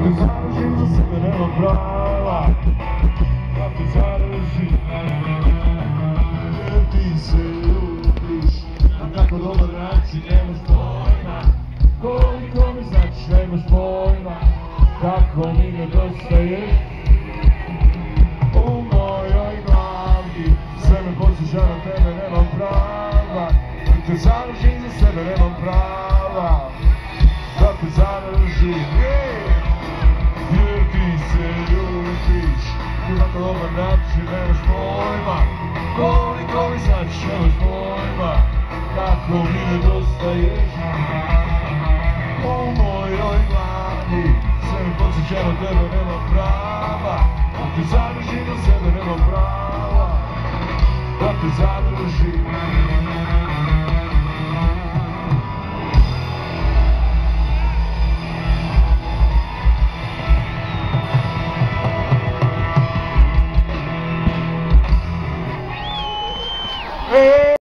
Te zadržim za sebe, nema prava da te zadržim. Jer ti se ljubiš, a kako dobar način nemaš pojma. Koliko mi značiš, nemaš pojma, kako mi nedostaješ. U mojoj glavi sve me podsjeća na tebe, nemam prava da te zadržim za sebe, nemam prava da te zadržim. Jer ti se ljubiš, ti na dobar način nemaš pojma. Koliko mi značiš, nemaš pojma, kako mi nedostaješ. U mojoj glavi sve me podsjeća na tebe, nemam prava da te zadržim za sebe, nemam prava da te zadržim. Hey!